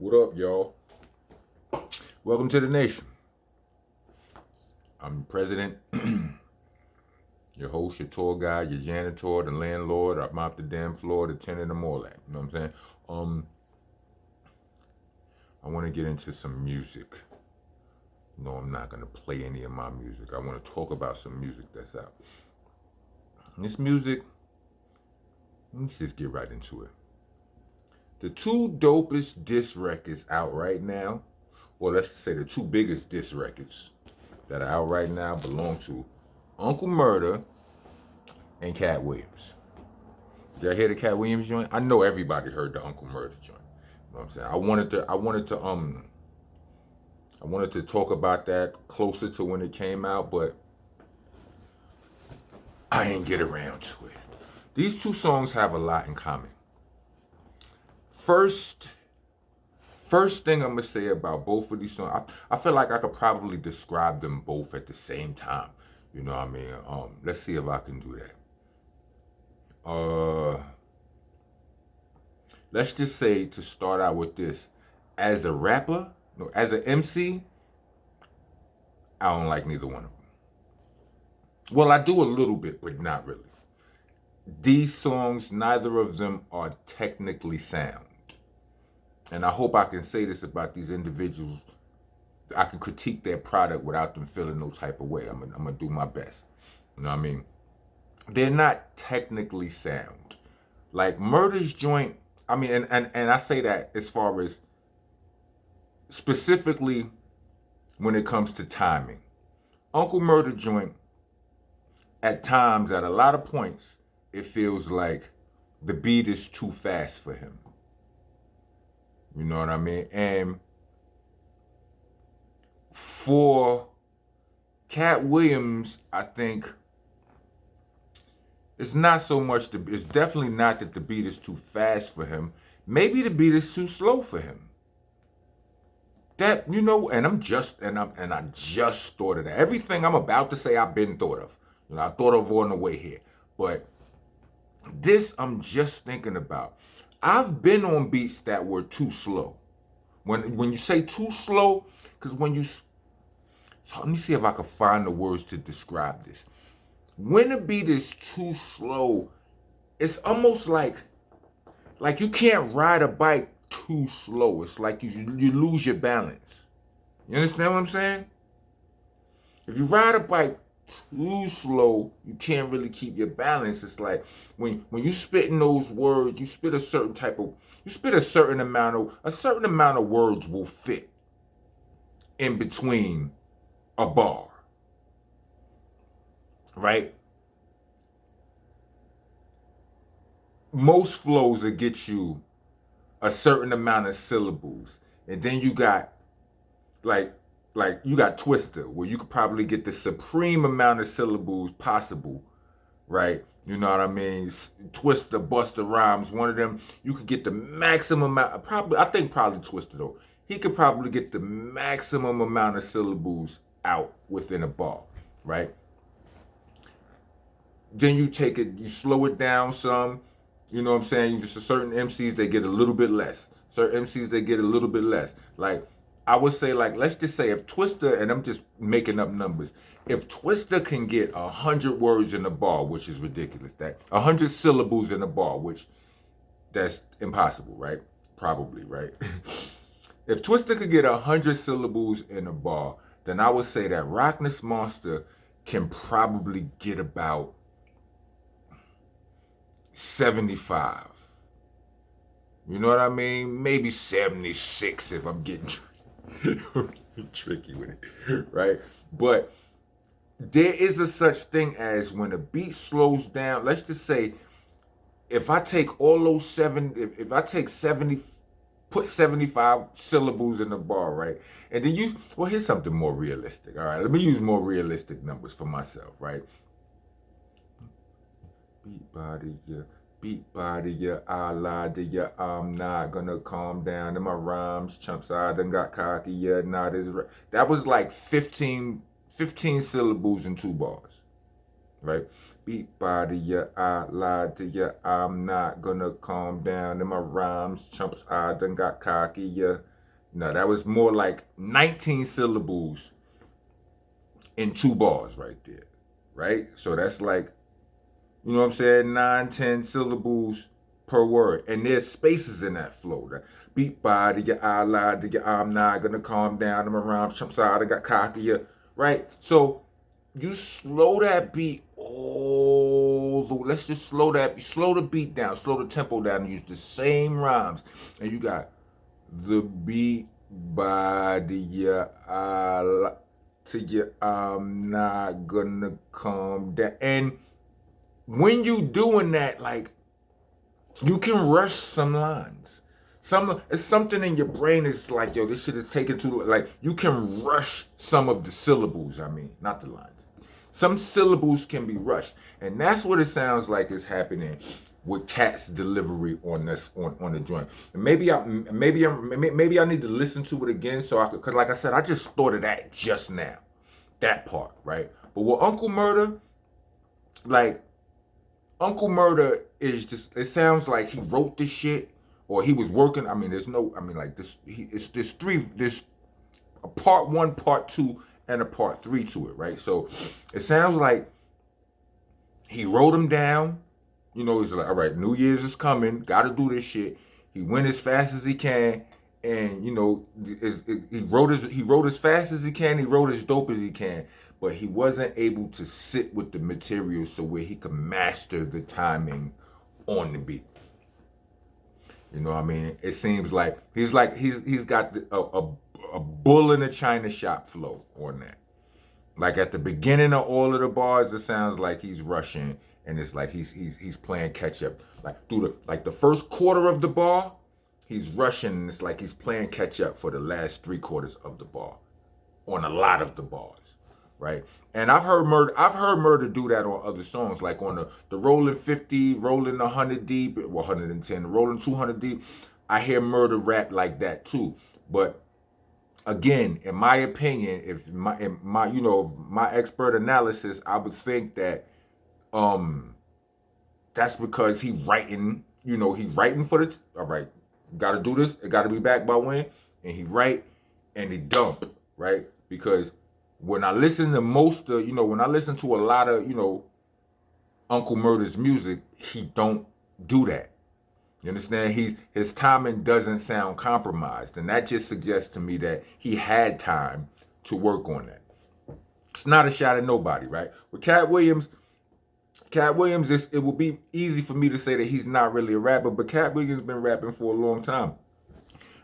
What up, y'all? Welcome to the nation. I'm president, your host, your tour guide, your janitor, the landlord. I mop the damn floor, the tenant, and all that. You know what I'm saying? I want to get into some music. No, I'm not going to play any of my music. I want to talk about some music that's out. This music, let's just get right into it. The two dopest diss records out right now, well, let's say the two biggest diss records that are out right now belong to Uncle Murda and Katt Williams. Did y'all hear the Katt Williams joint? I know everybody heard the Uncle Murda joint. You know what I'm saying? I wanted to talk about that closer to when it came out, but I ain't get around to it. These two songs have a lot in common. First thing I'm gonna say about both of these songs, I feel like I could probably describe them both at the same time. You know what I mean? Let's see if I can do that. Let's just say, to start out with this, as a rapper, no, as an MC, I don't like neither one of them. Well, I do a little bit, but not really. These songs, neither of them are technically sound. And I hope I can say this about these individuals. I can critique their product without them feeling no type of way. I'm gonna do my best. You know what I mean? They're not technically sound. Like Murda's joint, I mean, and I say that as far as specifically when it comes to timing. Uncle Murda joint, at times, at a lot of points, it feels like the beat is too fast for him. You know what I mean? And for Katt Williams, I think it's not so much, it's definitely not that the beat is too fast for him. Maybe the beat is too slow for him. That, you know, and I just thought of that. Everything I'm about to say, I've been thought of. You know, I thought of on the way here. But this, I'm just thinking about. I've been on beats that were too slow. When you say too slow, because when you, so let me see if I can find the words to describe this. When a beat is too slow, it's almost like you can't ride a bike too slow. It's like you lose your balance. You understand what I'm saying? If you ride a bike too slow, you can't really keep your balance. It's like when you spit in those words, you spit a certain amount of words will fit in between a bar. Right? Most flows will get you a certain amount of syllables. And then you got like you got Twister, where you could probably get the supreme amount of syllables possible, right? You know what I mean? Twister, Busta Rhymes, one of them, you could get the maximum amount, probably Twister though. He could probably get the maximum amount of syllables out within a bar, right? Then you take it, you slow it down some, you know what I'm saying? Just certain MCs, they get a little bit less. Certain MCs, they get a little bit less. Like, I would say, like, let's just say if Twister, and I'm just making up numbers, if Twister can get 100 words in a bar, which is ridiculous, that 100 syllables in a bar, which that's impossible, right? Probably, right? If Twister could get 100 syllables in a bar, then I would say that Rockness Monster can probably get about 75. You know what I mean? Maybe 76 if I'm getting tricky with it, right? But there is a such thing as when a beat slows down. Let's just say if I take all those if I take 70, put 75 syllables in the bar, right? And then here's something more realistic. All right, let me use more realistic numbers for myself, right? Beat body, yeah, I lied to ya, I'm not gonna calm down. And my rhymes, chumps, I done got cocky, yeah, not as right. That was like 15 syllables in 2 bars, right? Beat body, yeah, I lied to ya, I'm not gonna calm down. And my rhymes, chumps, I done got cocky, yeah. No, that was more like 19 syllables in 2 bars right there, right? So that's like, you know what I'm saying, 9, 10 syllables per word. And there's spaces in that flow. That beat by to your I lied to your I'm not gonna calm down. I'm around some side. I got cocky, right? So you slow that beat all the way. Let's just slow the beat down, slow the tempo down, and use the same rhymes. And you got the beat by the to your I'm not gonna calm down. And when you doing that, like, you can rush some lines. It's something in your brain is like, yo, this shit is taking too, like, you can rush some of the syllables. I mean, not the lines. Some syllables can be rushed, and that's what it sounds like is happening with Katt's delivery on this on the joint. And maybe I need to listen to it again so I could, cause like I said, I just thought of that just now, that part, right? But with Uncle Murda, like, Uncle Murda is just, it sounds like he wrote this shit or he was working. I mean, like this, there's a part 1, part 2, and a part 3 to it, right? So it sounds like he wrote them down. You know, he's like, all right, New Year's is coming, gotta do this shit. He went as fast as he can, and you know, he wrote as fast as he can, he wrote as dope as he can, but he wasn't able to sit with the material so where he could master the timing on the beat. You know what I mean? It seems like he's got a bull in a china shop flow on that. Like at the beginning of all of the bars, it sounds like he's rushing, and it's like he's playing catch up. Like through the first quarter of the bar, he's rushing, and it's like he's playing catch up for the last 3/4 of the bar, on a lot of the bars, right? And I've heard Murda do that on other songs, like on the Rolling 50, Rolling 100 deep, well 110, Rolling 200 deep. I hear Murda rap like that too, but again, in my opinion, in my expert analysis, I would think that that's because he writing, he writing for the, all right, gotta do this, it gotta be back by when, and he write and he dump, right? Because when I listen to when I listen to a lot of, Uncle Murda's music, he don't do that. You understand? His timing doesn't sound compromised, and that just suggests to me that he had time to work on that. It's not a shot at nobody, right? With Katt Williams, it will be easy for me to say that he's not really a rapper, but Katt Williams has been rapping for a long time.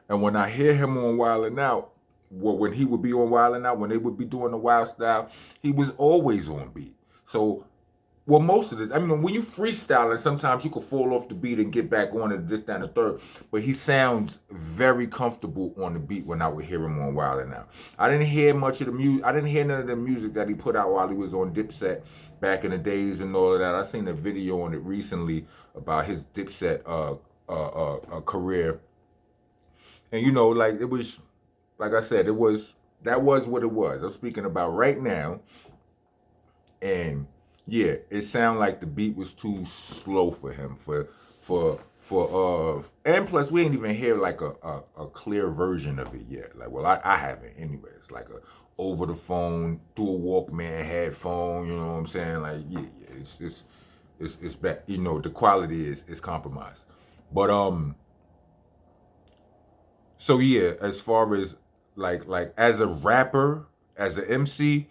And when I hear him on Wildin' Out, when he would be on Wildin' Out, when they would be doing the Wild Style, he was always on beat. So, well, most of this, I mean, when you freestyling, sometimes you can fall off the beat and get back on it, this, that, and the third. But he sounds very comfortable on the beat when I would hear him on Wildin' Out. I didn't hear much of the music. I didn't hear none of the music that he put out while he was on Dipset back in the days and all of that. I seen a video on it recently about his Dipset career. And, like, it was, like I said, that was what it was. I'm speaking about right now. And yeah, it sounded like the beat was too slow for him and plus we ain't even hear like a clear version of it yet. Like, well, I haven't anyway. It's like a over the phone, through a Walkman headphone, you know what I'm saying? Like, yeah, it's bad. The quality is compromised. But so yeah, as far as like as a rapper, as an MC,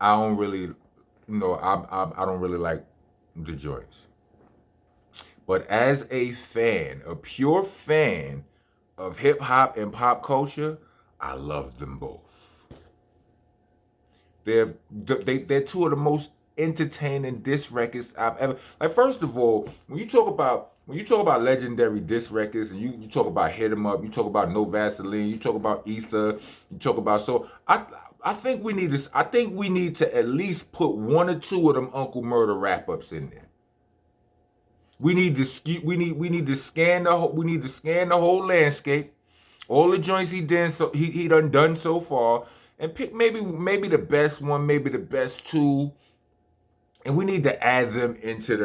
I don't really I don't really like the joints. But as a fan, a pure fan of hip hop and pop culture, I love them both. They're two of the most entertaining diss records I've ever. Like, first of all, when you talk about legendary diss records, and you talk about Hit 'Em Up, you talk about No Vaseline, you talk about Ether, you talk about I think we need to at least put 1 or 2 of them Uncle Murda wrap-ups in there. We need to scan the whole landscape, all the joints he done so far, and pick maybe the best one, maybe the best 2, and we need to add them into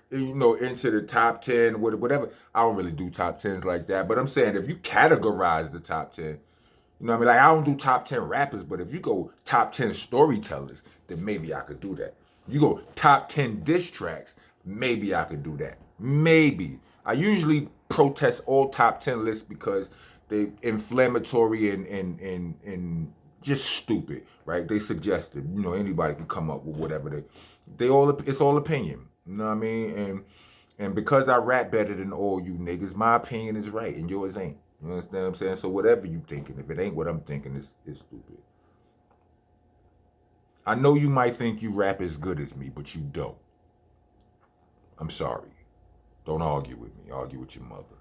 the top 10, whatever. I don't really do top 10s like that, but I'm saying if you categorize the top 10, You know what I mean? Like, I don't do top 10 rappers, but if you go top 10 storytellers, then maybe I could do that. You go top 10 diss tracks, maybe I could do that. Maybe. I usually protest all top 10 lists because they inflammatory and just stupid, right? They suggested, you know, anybody can come up with whatever they all, it's all opinion. You know what I mean? And because I rap better than all you niggas, my opinion is right and yours ain't. You understand what I'm saying? So whatever you thinking, if it ain't what I'm thinking, it's stupid. I know you might think you rap as good as me, but you don't. I'm sorry. Don't argue with me. Argue with your mother.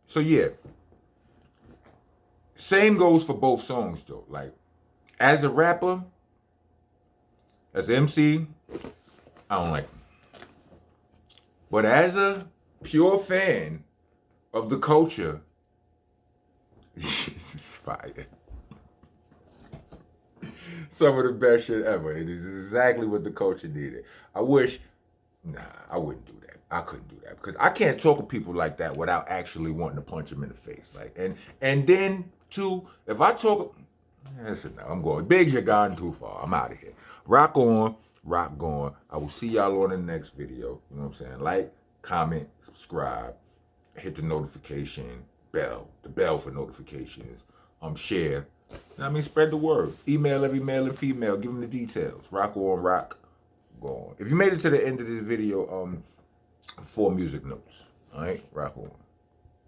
So yeah. Same goes for both songs though. Like, as a rapper, as an MC, I don't like them. But as a pure fan of the culture, this is fire. Some of the best shit ever. It is exactly what the culture needed. I wouldn't do that. I couldn't do that because I can't talk to people like that without actually wanting to punch them in the face. Like, and then too, if I talk, listen, now I'm going. Biggs, you're gone too far. I'm out of here. Rock on, rock going. I will see y'all on the next video. You know what I'm saying? Like, comment, subscribe, hit the notification bell, the bell for notifications. Share. You know what I mean? Spread the word. Email every male and female. Give them the details. Rock on, rock go on. If you made it to the end of this video, 4 music notes. All right? Rock on.